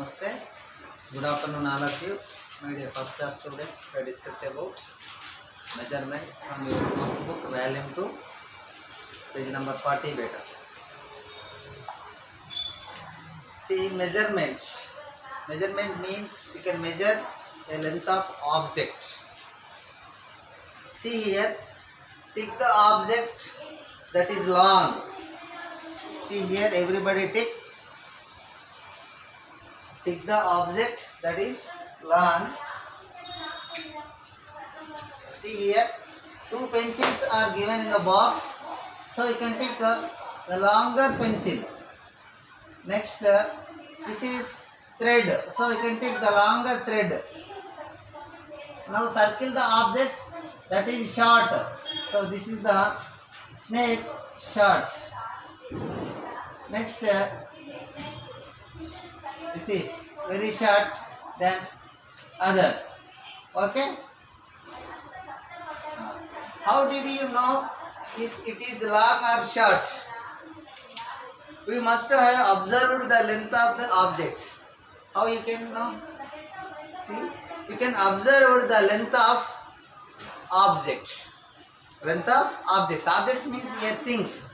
Namaste. Good afternoon, all of you. My dear first class students, I discuss about measurement from your notes book, volume 2, page number 40 beta. See, measurement. Measurement means you can measure a length of object. See here, take the object that is long. See here, everybody take the object that is long. See here, two pencils are given in the box, so you can take the longer pencil. Next, this is thread, so you can take the longer thread. Now circle the objects that is short, so this is the snake short. Next, this is very short than other. Okay. How did you know if it is long or short? We must have observed the length of the objects. How you can know? See, you can observe the length of object. Length of objects. Objects means here things.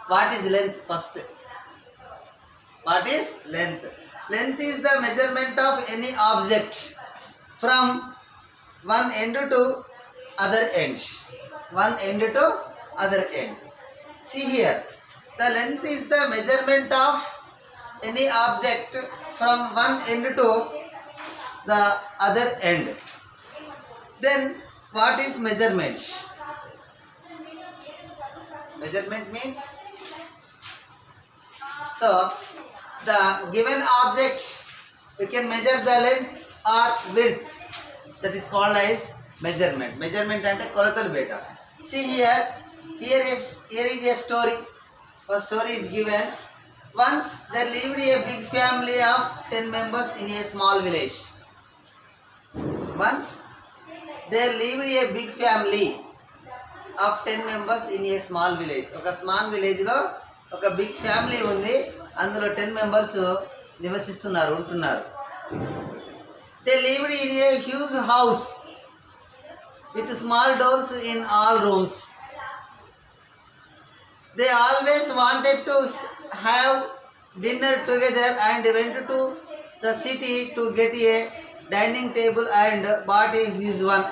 What is length first? What is length? Length is the measurement of any object from one end to other end. One end to other end. See here, the length is the measurement of any object from one end to the other end. Then what is measurement? Measurement means, so the given object, we can measure the length or width. That is called as measurement. Measurement and కొలతలు beta. See here, here is a story. A story is given. Once there lived a big family of 10 members in a small village. Once there lived a big family of 10 members in a small village. ఒక small village లో ఒక big family ఉంది. అందులో 10 members ఉంటున్నారు. They lived in a huge house with small doors in all rooms. They always wanted to have dinner together and went to the city to get a dining table and bought a huge one.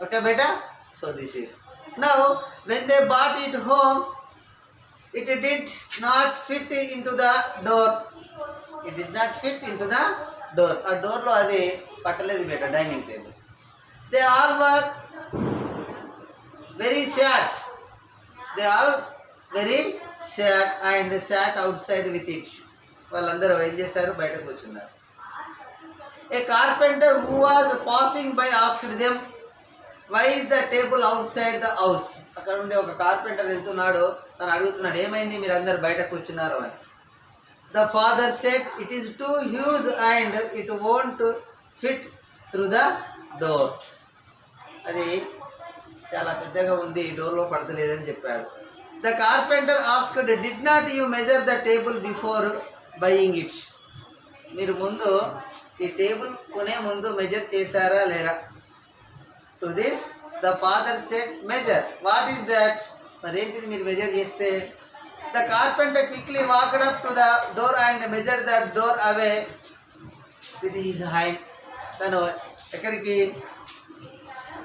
Okay, beta? So this is. Now, when they bought it home, it did not fit into the door. It did not fit into the door. A door lo adi pattaledu beta dining table. They all were very sad. They all very sad and sat outside with it. వాళ్ళందరూ ఏం చేశారు, బయట కూర్చున్నారు. A carpenter who was passing by asked them, why is the table outside the house? అక్కడ ఉండే ఒక carpenter వెళ్తున్నాడు, తను అడుగుతున్నాడు, ఏమైంది మీరు అందరు బయట కూర్చున్నారు అని. The father said, it is too huge and it won't fit through the door. అది చాలా పెద్దగా ఉంది, డోర్లో పడతలేదని చెప్పాడు. The carpenter asked, did not you measure the table before buying it? మీరు ముందు ఈ టేబుల్ కొనే ముందు మెజర్ చేశారా లేరా? To this the father said, measure. What is that? మరి ఏంటిది మీరు మెజర్ చేస్తే? The carpenter quickly walked up to the door and measured the door away with his hand. తను ఎక్కడికి,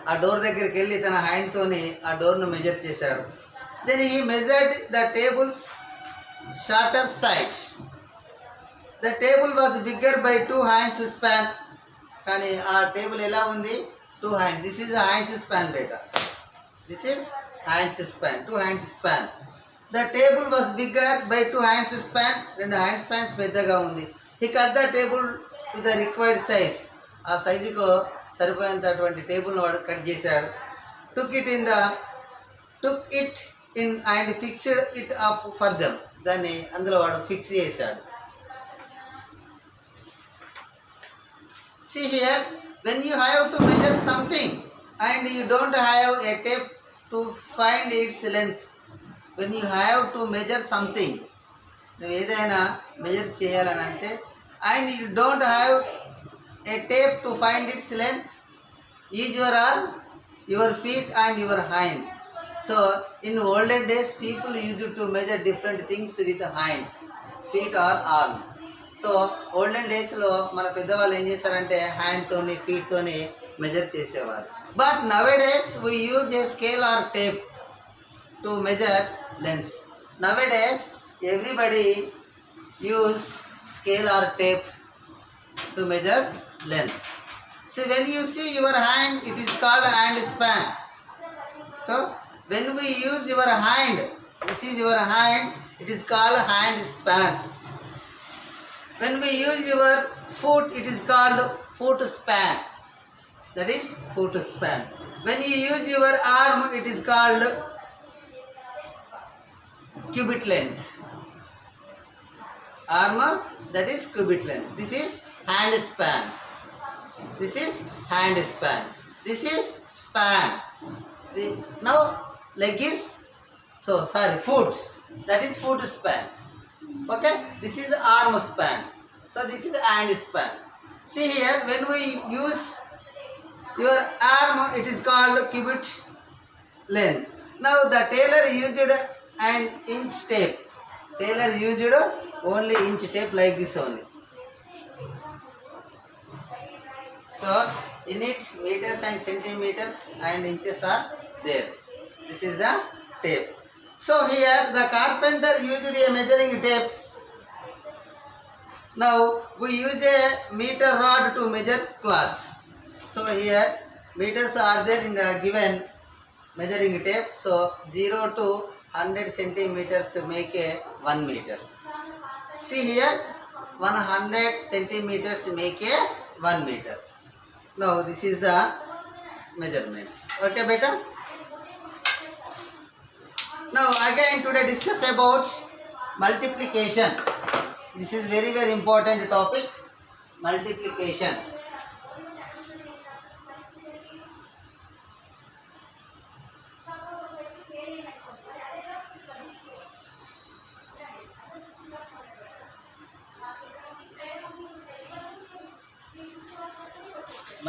ఆ డోర్ దగ్గరికి వెళ్ళి తన హ్యాండ్ తోని ఆ డోర్ను మెజర్ చేశాడు. Then he measured the table's shorter side. The table was bigger by 2 hands span. కానీ ఆ టేబుల్ ఎలా ఉంది? 2 hands. This is a hands span beta. This is hands span. 2 hands span. The table was bigger by 2 hands span. 2 hands spans పెద్దగా ఉంది. He cut the table to the required size. ఆ సైజుకు సరిపోయేంతటువంటి టేబుల్ను వాడు cut చేశాడు. Took it in and fixed it up for them. దాన్ని అందులో వాడు fix చేశాడు. See here, when you have to measure something and you don't have a tape to find its length, when you have to measure something నువ్వు ఏదైనా measure చేయాలని అంటే and you don't have a tape to find its length is your arm your feet and your hand. So in olden days people use to measure different things with hand, feet or arm. So olden డేస్లో మన పెద్దవాళ్ళు ఏం చేశారంటే హ్యాండ్తోని ఫీట్తోని measure చేసేవారు. But nowadays we use a scale or tape to measure lengths. Nowadays everybody use scale or tape to measure length. So when you see your hand, it is called hand span. So when we use your hand, this is your hand, it is called hand span. When we use your foot, it is called foot span. That is foot span. When you use your arm, it is called cubit length. Arm, that is cubit length. This is hand span. This is hand span. This is span. Now leg is foot. That is foot span. Okay. This is arm span. So this is hand span. See here, when we use your arm, it is called cubit length. Now the tailor used an inch tape. Tailor used only inch tape like this only. So in it meters and centimeters and inches are there. This is the tape. So here the carpenter used a measuring tape. Now we use a meter rod to measure cloth. So here meters are there in the given measuring tape. So 0 to 100 centimeters make a 1 meter. See here 100 centimeters make a 1 meter. Now this is the measurements. Okay beta. Now again today discuss about multiplication. This is very very important topic, multiplication.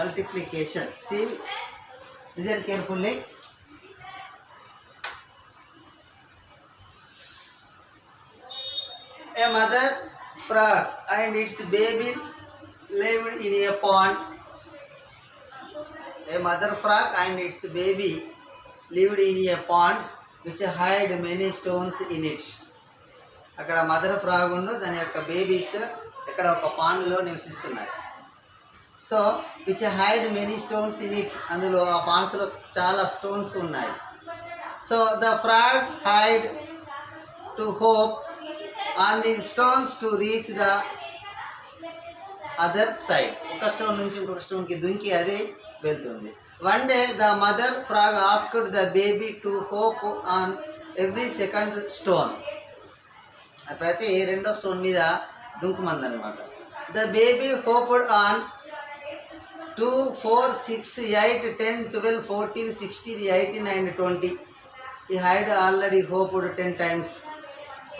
Multiplication. See, listen carefully. A mother frog and its baby lived in a pond. A mother frog and its baby lived in a pond which had many stones in it. అక్కడ mother frog ఉండు దాని యొక్క babies ఇక్కడ ఒక పాండ్లో నివసిస్తున్నాయి. So which had many stones in it, అందులో ఆ పాండ్స్లో చాలా స్టోన్స్ ఉన్నాయి. So the frog had to hop on the stones to reach the other side. ఒక స్టోన్ నుంచి ఇంకొక స్టోన్కి దుంకి అది వెళ్తుంది. One day the mother frog asked the baby to hop on every second stone. ప్రతి రెండో స్టోన్ మీద దుంకుమంది అనమాట. The baby hoped on 2, 4, 6, 8, 10, 12, 14, 16, 18 and 20. He had already hoped 10 times.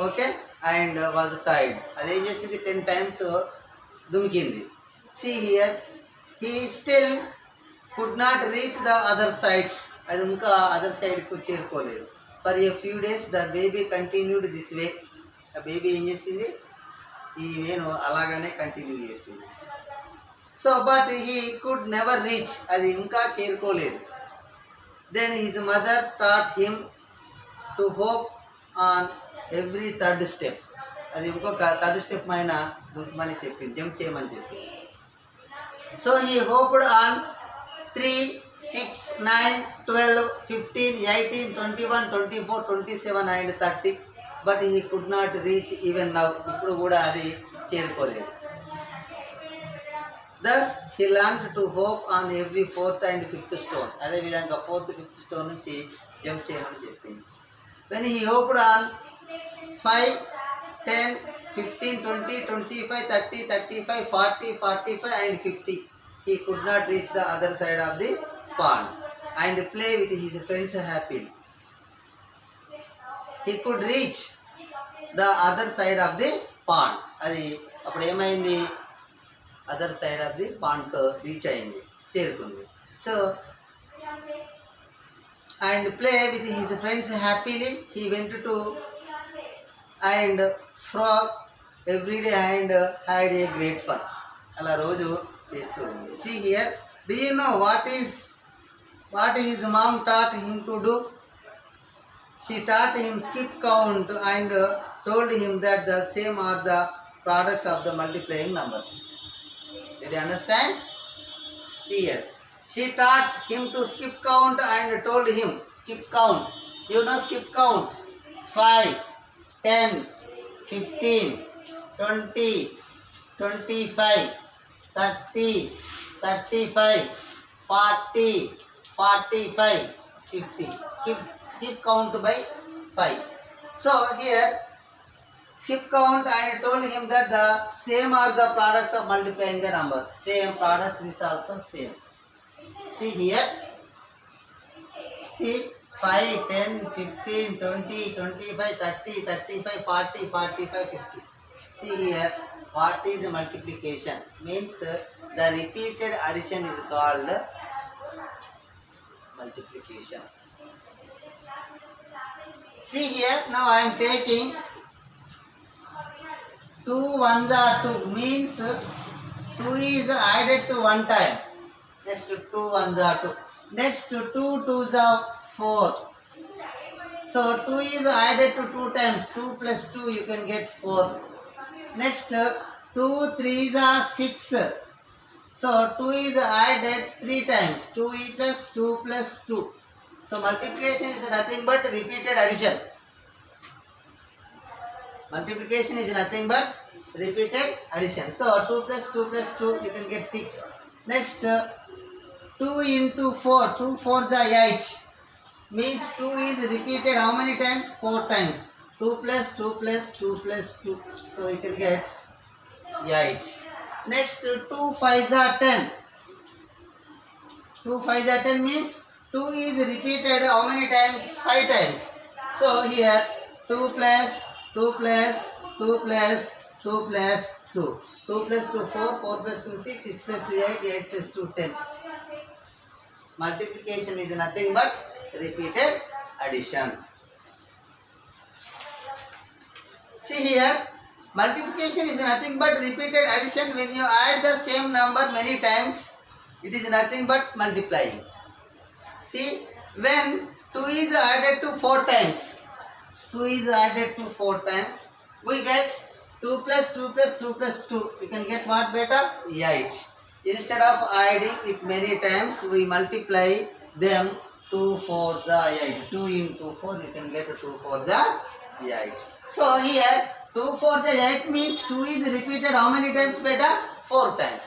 Okay, and was tired. అదేం చేసింది 10 times దుమికింది. See here, he still could not reach the other side. అది ఇంకా other సైడ్కు చేరుకోలేదు. For a few days the baby continued this way. ఆ బేబీ ఏం చేసింది, ఈ వేను అలాగనే కంటిన్యూ చేసింది. So but he could never reach, అది ఇంకా చేరుకోలేదు. Then his mother taught him to hop on every third step. అది ఇంకొక థర్డ్ స్టెప్ పైన దుంకమని చెప్పింది, జంప్ చేయమని చెప్పింది. So he hopped on 3, 6, 9, 12, 15, 18, 21, 24, 27 and 30. But he could not reach even now. ఇప్పుడు కూడా అది చేరుకోలేదు. Thus he learned to hop on every 4th and 5th stone. అదేవిధంగా 4th, 5th స్టోన్ నుంచి జంప్ చేయమని చెప్పింది. When he hopped on 5, 10, 15, 20, 25, 30, 35, 40, 45 and 50. He could not reach the other side of the pond and play with his friends happily. He could reach the other side of the pond. అది అప్పుడు ఏమైంది, other side of the పాండ్కు reach అయింది, చేరుకుంది. So and play with his friends happily he went to and frog everyday and had a great fun. అలా రోజు చేస్తూ ఉంది. See here, do you know what his mom taught him to do? She taught him skip count and told him that the same are the products of the multiplying numbers. Did you understand? See here. She taught him to skip count and told him, skip count. You know skip count. 5, 10, 15, 20, 25, 30, 35, 40, 45, 50. Skip count by 5. So here skip count, I told him that the same are the products of multiplying the numbers. Same products, this also same. See here. See 5, 10, 15, 20, 25, 30, 35, 40, 45, 50. See here, what is multiplication? Means the repeated addition is called multiplication. See here, now I am taking 2 ones are 2, means 2 is added to one time. Next 2 ones are 2. Next 2 twos are 4. So 2 is added to 2 times. 2 plus 2 you can get 4. Next 2 threes are 6. So 2 is added 3 times. 2 plus 2 plus 2. So multiplication is nothing but repeated addition. Multiplication is nothing but repeated addition. So 2 plus 2 plus 2 you can get 6. Next 2 into 4. 2 4s are 8. Means 2 is repeated how many times? 4 times. 2 plus 2 plus 2 plus 2. So you can get 8. Next 2 5s are 10. 2 5s are 10 means 2 is repeated how many times? 5 times. So here 2 plus 2 plus 2 plus 2 plus 2. 2 plus 2 4, 4 plus 2 6, 6 plus 2 8, 8 plus 2 10. Multiplication is nothing but repeated addition. See here, multiplication is nothing but repeated addition. When you add the same number many times, it is nothing but multiplying. See, when 2 is added to 4 times, 2 is added to 4 times, we get 2 plus 2 plus 2 plus 2. We can get what beta? 8. Instead of adding it many times, we multiply them. 2 4s are 8. 2 into 4, you can get 2 4s are 8. So here 2 4s are 8 means 2 is repeated how many times beta? 4 times.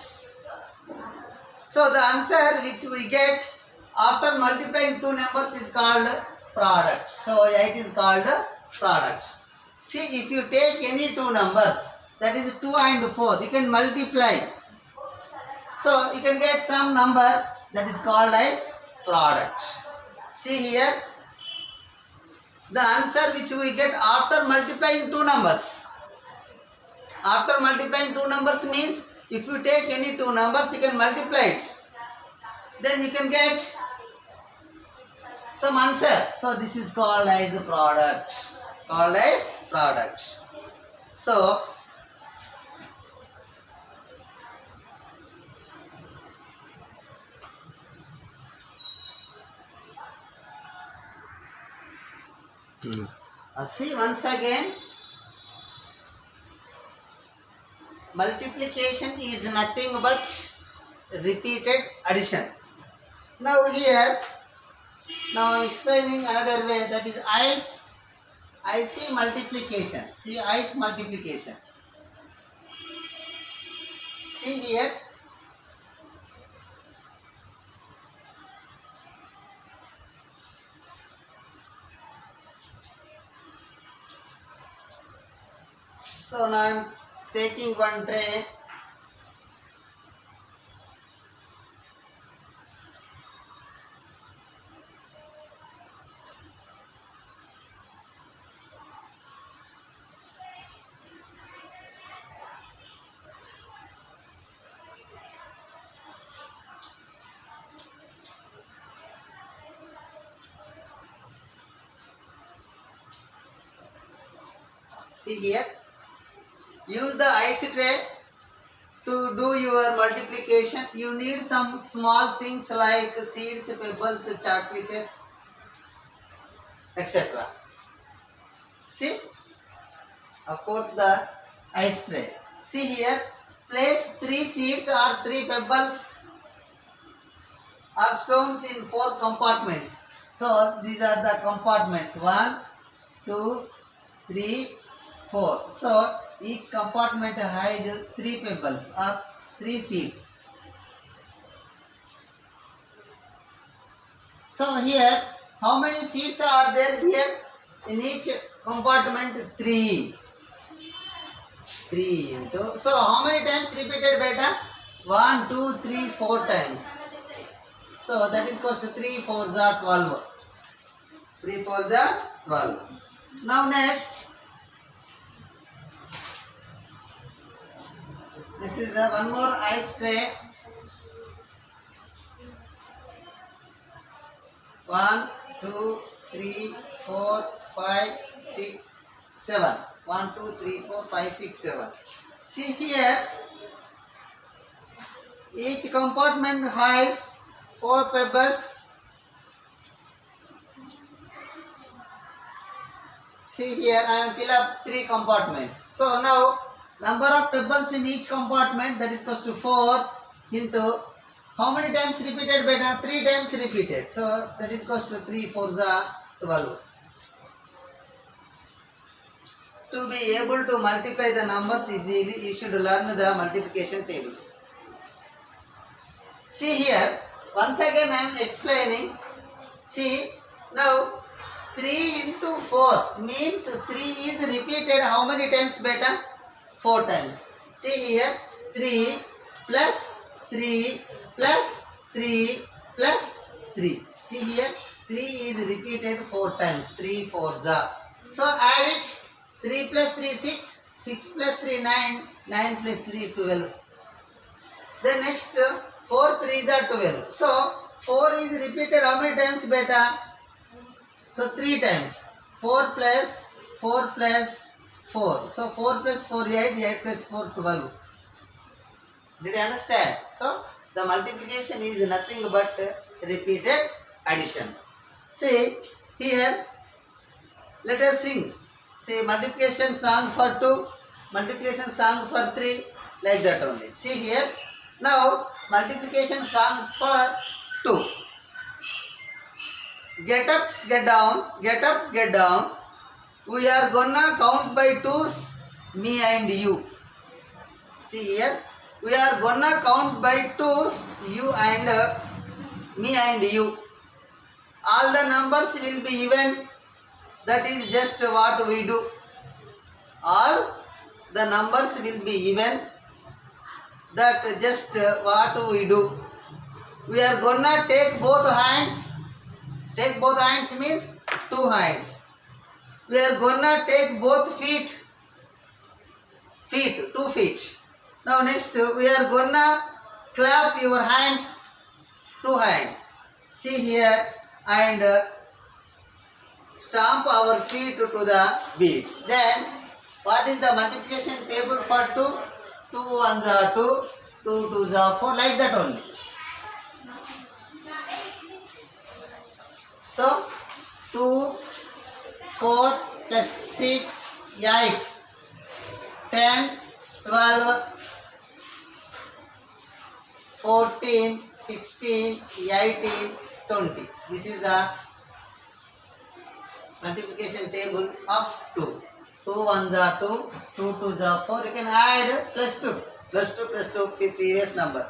So the answer which we get after multiplying two numbers is called product. So 8 is called product. See, if you take any two numbers, that is 2 and 4, you can multiply. So you can get some number that is called as product. See here, the answer which we get after multiplying two numbers. After multiplying two numbers means if you take any two numbers, you can multiply it. Then you can get some answer. So this is called as a product. Called as product. So see once again, multiplication is nothing but repeated addition. Now here, now I am explaining another way, that is IC multiplication. See IC multiplication. See here, so now I am taking one tray. See here. Use the ice tray to do your multiplication. You need some small things like seeds, pebbles, chalk pieces, etc. See, of course, the ice tray. See here, place 3 seeds or 3 pebbles or stones in 4 compartments. So these are the compartments: 1, 2, 3, 4. So each compartment has 3 pebbles or 3 seeds. So here, how many seeds are there here? In each compartment, 3. 3 into. So how many times repeated, beta? 1, 2, 3, 4 times. So that is equals to 3 4 is 12. 3 4 is 12. Now next, this is the one more ice tray. 1, 2, 3, 4, 5, 6, 7. 1, 2, 3, 4, 5, 6, 7. See here, each compartment has 4 pebbles. See here, I will fill up 3 compartments. So now, number of pebbles in each compartment, that is equals to 4 into how many times repeated, beta? 3 times repeated. So that is equals to 3 4 is 12. To be able to multiply the numbers easily, you should learn the multiplication tables. See here, once again I am explaining. See, now 3 into 4 means 3 is repeated how many times, beta? 4 times. See here, 3 plus 3 plus 3 plus 3. See here, 3 is repeated 4 times. 3 4 za. So add it. 3 plus 3 6. 6 plus 3 9. 9 plus 3 12. Then next 4 3 is 12. So 4 is repeated how many times, beta? So 3 times. 4 plus 4 plus 4. So 4 plus 4 8. 8 plus 4 12. Did you understand? So the multiplication is nothing but repeated addition. See here, let us sing. See, multiplication song for 2, multiplication song for 3, like that only. See here, now multiplication song for 2. Get up, get down, get up, get down. We are gonna count by 2's, me and you. See here, we are gonna count by 2's, you and me and you. All the numbers will be even. That is just what we do. All the numbers will be even. That just what we do. We are gonna take both hands. Take both hands means 2 hands. We are gonna take both feet. 2 feet. Now next we are gonna clap your hands. 2 hands. See here, and stamp our feet to the beat. Then what is the multiplication table for 2? 2 1s are 2, 2 2s are 4, like that only. So 2 4 plus 6 8 10 12 14 16 18 20. This is the multiplication table of 2. 2 1s are 2, 2 2s are 4. You can add plus 2. Plus 2 plus 2, previous number.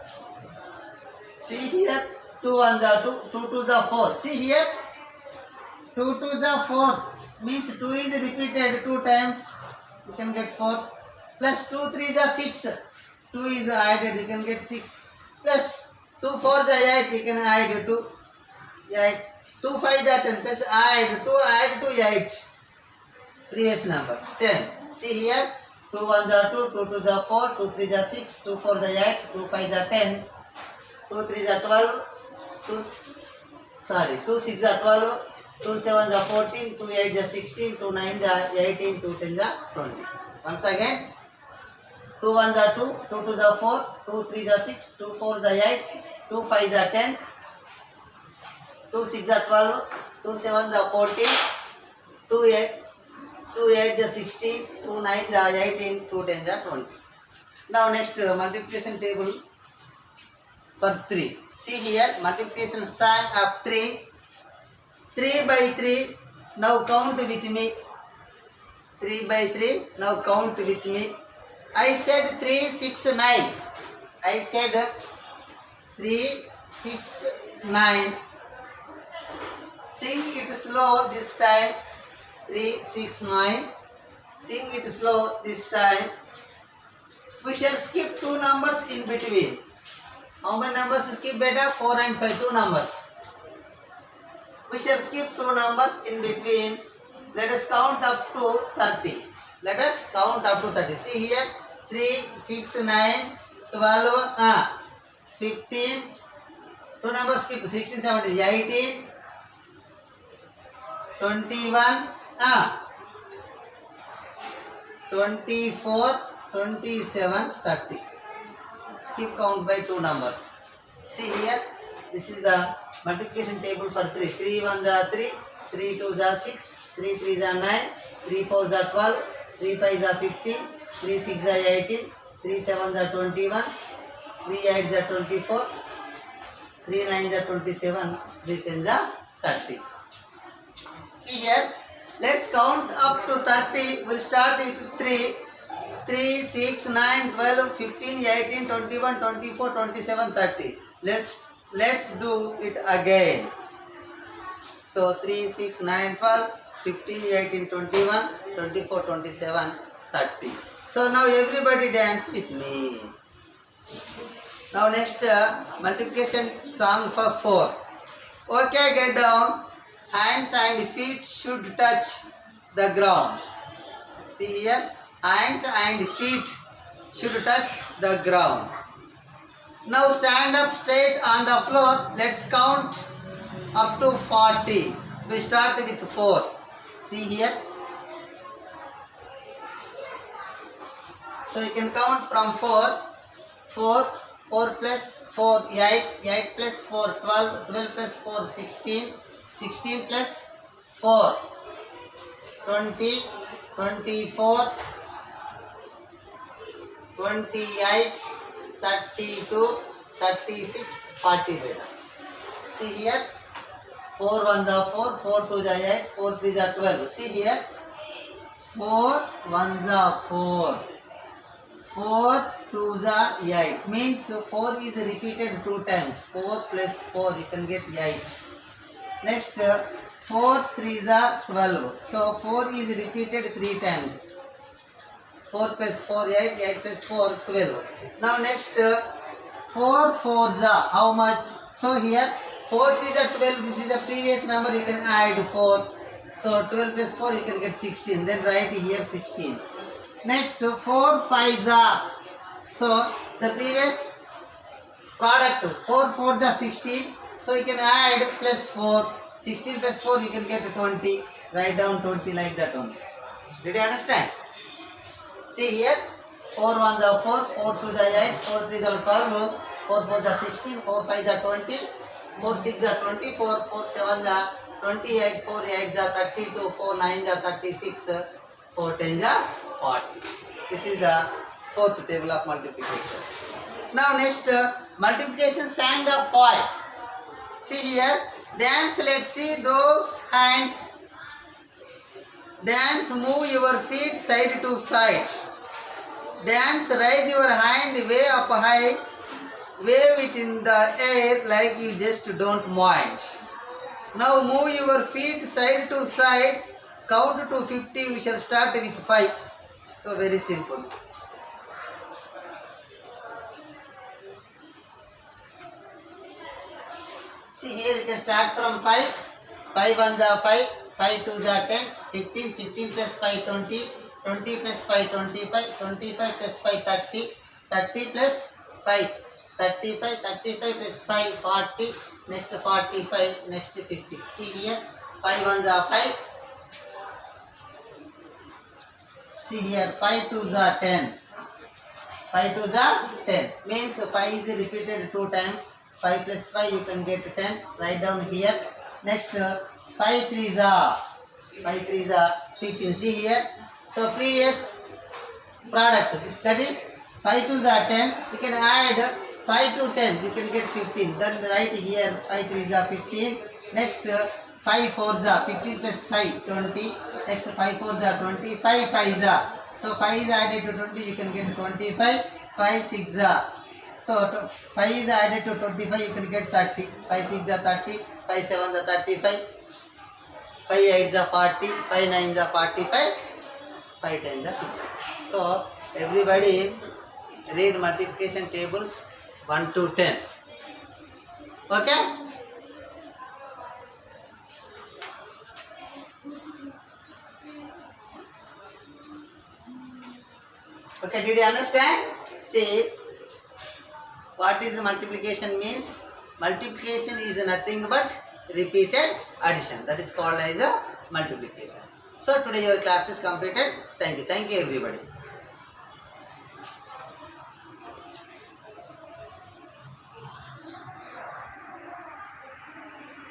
See here, 2 1s are 2, 2 2s are 4. See here, 2 2s are 4. Means 2 is repeated 2 times. You can get 4. Plus 2 3s are 6. 2 is added, you can get 6. Plus 2 4s are 8. You can add 2. 8. 2 5s are 10. Plus add 2 8. Previous number 10. See here, 2 1s are 2, 2 2s are 4, 2 3s are 6, 2 4s are 8, 2 5s are 10, 2 3s are 12, 2 6s are 12, 2 7 are 14, 2 8 are 16, 2 9 are 18, 2 10 are 20. Once again, 2 1 are 2, 2 2 are 4, 2 3 are 6, 2 4 are 8, 2 5 are 10, 2 6 are 12, 2 7 are 14, 2 8 are 16, 2 9 are 18, 2 10 are 20. Now next multiplication table for 3. See here, multiplication sign of 3. 3 by 3. Now count with me. 3 by 3. Now count with me. I said 3 6 9. I said 3 6 9. Sing it slow this time. 3 6 9. Sing it slow this time. We shall skip 2 numbers in between. How many numbers skip beta? 4 and 5. 2 numbers. We shall skip 2 numbers in between. Let us count up to 30. Let us count up to 30. See here. 3, 6, 9, 12, 15. 2 numbers skip. 16, 17, 18, 21, 24, 27, 30. Skip count by 2 numbers. See here, this is the multiplication table for 3. 3 1 are 3, 3 2 are 6, 3 3 are 9, 3 4 are 12, 3 5 are 15, 3 6 are 18, 3 7 are 21, 3 8 are 24, 3 9 are 27, 3 10 are 30. See here, let's count up to 30. We'll start with 3. 3, 6, 9, 12, 15, 18, 21, 24, 27, 30. Let's do it again. So 3, 6, 9, 12, 15, 18, 21, 24, 27, 30. So now everybody dance with me. Now next multiplication song for 4. Okay, get down. Hands and feet should touch the ground. See here. Hands and feet should touch the ground. Now stand up straight on the floor. Let's count up to 40. We start with 4. See here. So you can count from 4. 4 plus 4, 8. 8 plus 4, 12. 12 plus 4, 16. 16 plus 4, 20. 24. 28, 32, 36, 40 beta. See here, 4 1s are 4, 4 2s are 8, 4 3s are 12. See here, 4 1s are 4, 4 2s are 8. Means 4 is repeated 2 times. 4 plus 4 you can get 8. Next, 4 3s are 12. So 4 is repeated 3 times. 4 plus 4, 8, 8 plus 4, 12. Now next, 4 4s are how much? So here, 4 3s are 12. This is a previous number. You can add 4. So 12 plus 4, you can get 16. Then write here 16. Next, 4 5s are. So the previous product, 4 4s are 16. So you can add plus 4. 16 plus 4, you can get 20. Write down 20 like that only. Did you understand? See here, 4 1s are 4, 4 2s are 8, 4 3s are 12, 4 4s are 16, 4 5s are 20, 4 6s are 24, 4 7s are 28, 4 8s are 32, 4 9s are 36, 4 10s are 40. This is the 4th table of multiplication. Now next, multiplication sign of 5. See here, dance, let's see those hands. Dance, move your feet side to side. Dance, raise your hand way up high. Wave it in the air like you just don't mind. Now move your feet side to side. Count to 50. We shall start with 5. So very simple. See here, you can start from 5. 5 1s are 5. 5 2s are 10, 15, 15 plus 5, 20, 20 plus 5, 25, 25 plus 5, 30, 30 plus 5, 35, 35 plus 5, 40, next 45, next 50. See here, 5 ones are 5. See here, 5 twos are 10. 5 twos are 10. Means 5 is repeated 2 times. 5 plus 5 you can get 10. Write down here. Next 5 threes are 15. See here. So previous product, that is 5 twos are 10. You can add 5 to 10. You can get 15. Then write here 5 threes are 15. Next 5 fours are 15 plus 5 20. Next 5 fours are 20. 5 fives are. So 5 is added to 20. You can get 25. 5 six are. So 5 is added to 25. You can get 30. 5 6 are 30. 5 7 are 35. 5 8 are 40. 5 9 are 45. 5 10 are 50. So everybody read multiplication tables 1 to 10. Okay? Okay, did you understand? See, what is multiplication means? Multiplication is nothing but repeated addition. That is called as a multiplication. So today your class is completed. Thank you. Thank you everybody.